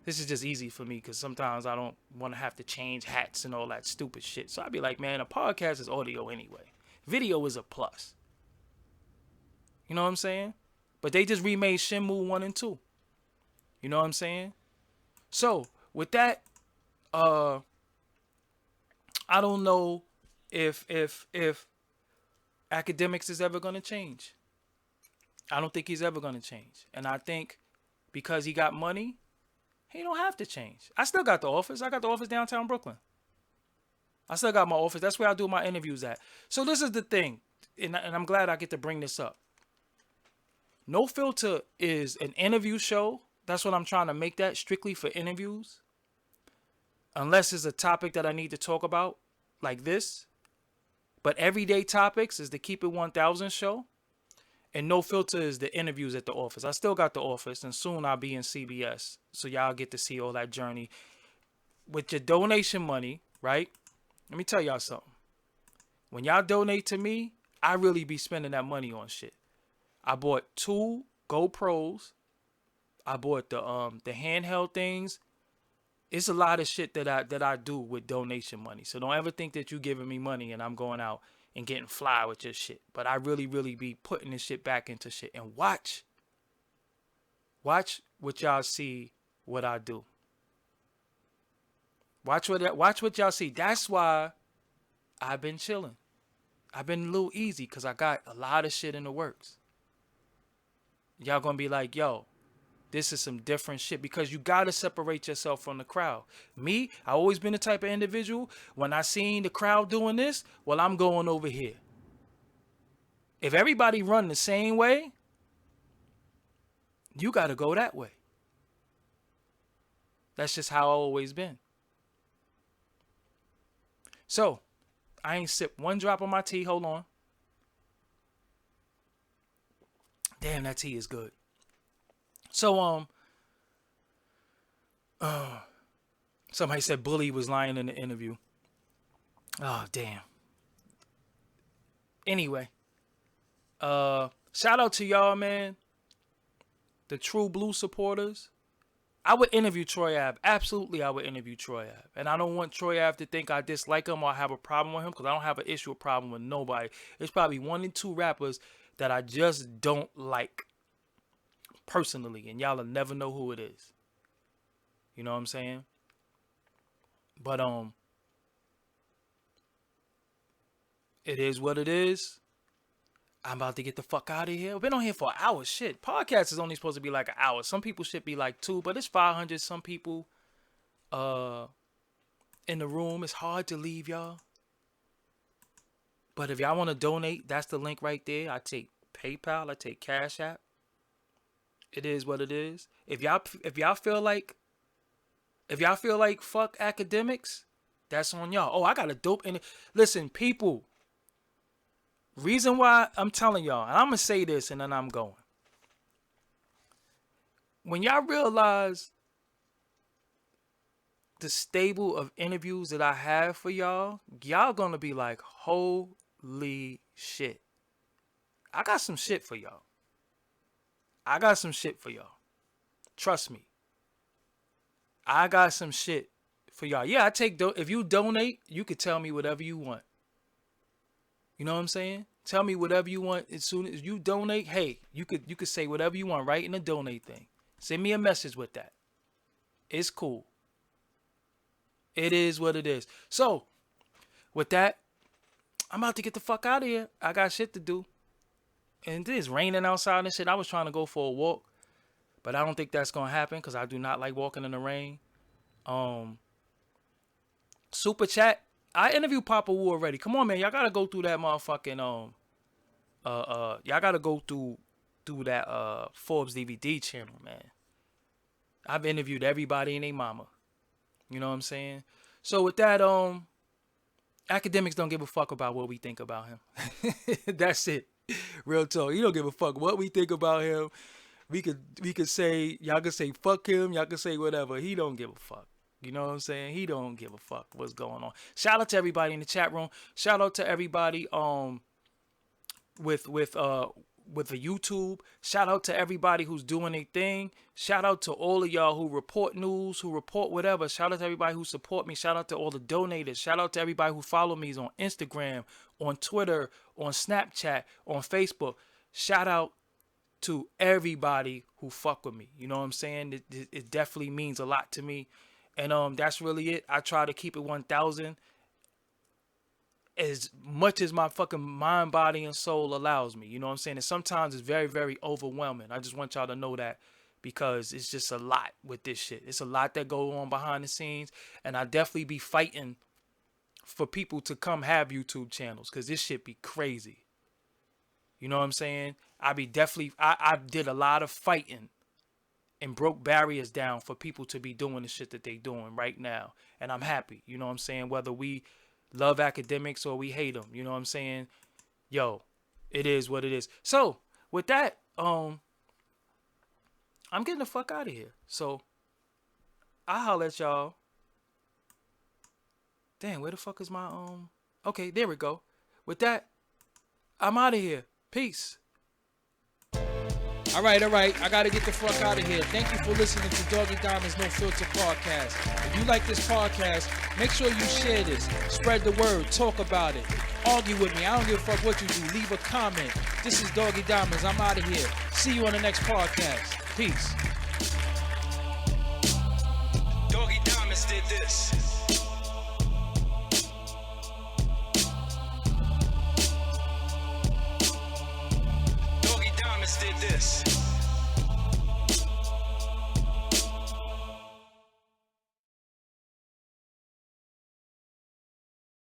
[SPEAKER 1] This is just easy for me because sometimes I don't want to have to change hats and all that stupid shit. So I'd be like, man, a podcast is audio anyway. Video is a plus. You know what I'm saying? But they just remade Shenmue 1 and 2. You know what I'm saying? So, with that, I don't know if Akademiks is ever going to change. I don't think he's ever going to change. And I think because he got money, he don't have to change. I still got the office. I got the office downtown Brooklyn. I still got my office. That's where I do my interviews at. So this is the thing. And I'm glad I get to bring this up. No Filter is an interview show. That's what I'm trying to make that, strictly for interviews. Unless it's a topic that I need to talk about, like this. But everyday topics is the Keep It 1000 show. And No Filter is the interviews at the office. I still got the office, and soon I'll be in CBS. So y'all get to see all that journey. With your donation money, right? Let me tell y'all something. When y'all donate to me, I really be spending that money on shit. I bought 2 GoPros. I bought the handheld things. It's a lot of shit that I do with donation money. So don't ever think that you giving me money and I'm going out and getting fly with your shit. But I really, really be putting this shit back into shit. And watch what y'all see what I do. Watch what y'all see. That's why I've been chilling. I've been a little easy because I got a lot of shit in the works. Y'all gonna be like, yo, this is some different shit, because you gotta separate yourself from the crowd. Me, I always been the type of individual, when I seen the crowd doing this, well, I'm going over here. If everybody run the same way, you gotta go that way. That's just how I always been. So, I ain't sipped one drop of my tea. Hold on. Damn, that tea is good. So, somebody said Bully was lying in the interview. Oh, damn. Anyway, shout out to y'all, man. The True Blue supporters. I would interview Troy Ave. Absolutely, I would interview Troy Ave. And I don't want Troy Ave to think I dislike him or have a problem with him, because I don't have an issue or problem with nobody. There's probably 1 and 2 rappers that I just don't like personally, and y'all will never know who it is. You know what I'm saying? But it is what it is. I'm about to get the fuck out of here. I've been on here for an hour. Shit. Podcast is only supposed to be like an hour. Some people should be like 2, but it's 500 some people in the room. It's hard to leave, y'all. But if y'all want to donate, that's the link right there. I take PayPal. I take Cash App. It is what it is. If y'all feel like fuck Akademiks, that's on y'all. Oh, I got a dope listen, people. Reason why I'm telling y'all, and I'm going to say this and then I'm going. When y'all realize the stable of interviews that I have for y'all going to be like, holy shit. I got some shit for y'all. Trust me. I got some shit for y'all. Yeah, I take, if you donate, you could tell me whatever you want. You know what I'm saying? Tell me whatever you want. As soon as you donate, hey, you could say whatever you want right in the donate thing. Send me a message with that. It's cool. It is what it is. So, with that, I'm about to get the fuck out of here. I got shit to do. And it's raining outside and shit. I was trying to go for a walk, but I don't think that's going to happen because I do not like walking in the rain. Super chat. I interviewed Papa Wu already. Come on, man. Y'all gotta go through that motherfucking y'all gotta go through that Forbes DVD channel, man. I've interviewed everybody and their mama. You know what I'm saying? So with that, Akademiks don't give a fuck about what we think about him. That's it. Real talk. You don't give a fuck what we think about him. We could say, y'all could say fuck him, y'all could say whatever. He don't give a fuck. You know what I'm saying? He don't give a fuck what's going on. Shout out to everybody in the chat room. Shout out to everybody with the YouTube. Shout out to everybody who's doing their thing. Shout out to all of y'all who report news, who report whatever. Shout out to everybody who support me. Shout out to all the donators. Shout out to everybody who follow me on Instagram, on Twitter, on Snapchat, on Facebook. Shout out to everybody who fuck with me. You know what I'm saying? It definitely means a lot to me. And that's really it. I try to keep it 1,000 as much as my fucking mind, body, and soul allows me. You know what I'm saying? And sometimes it's very, very overwhelming. I just want y'all to know that because it's just a lot with this shit. It's a lot that go on behind the scenes. And I definitely be fighting for people to come have YouTube channels because this shit be crazy. You know what I'm saying? I did a lot of fighting and broke barriers down for people to be doing the shit that they doing right now. And I'm happy, you know what I'm saying? Whether we love Akademiks or we hate them, you know what I'm saying? Yo, it is what it is. So, with that, I'm getting the fuck out of here. So, I'll holler at y'all. Damn, where the fuck is my, okay, there we go. With that, I'm out of here. Peace. All right. I got to get the fuck out of here. Thank you for listening to Doggie Diamonds No Filter podcast. If you like this podcast, make sure you share this. Spread the word. Talk about it. Argue with me. I don't give a fuck what you do. Leave a comment. This is Doggie Diamonds. I'm out of here. See you on the next podcast. Peace. Doggie Diamonds did this. Doggie Diamonds did this.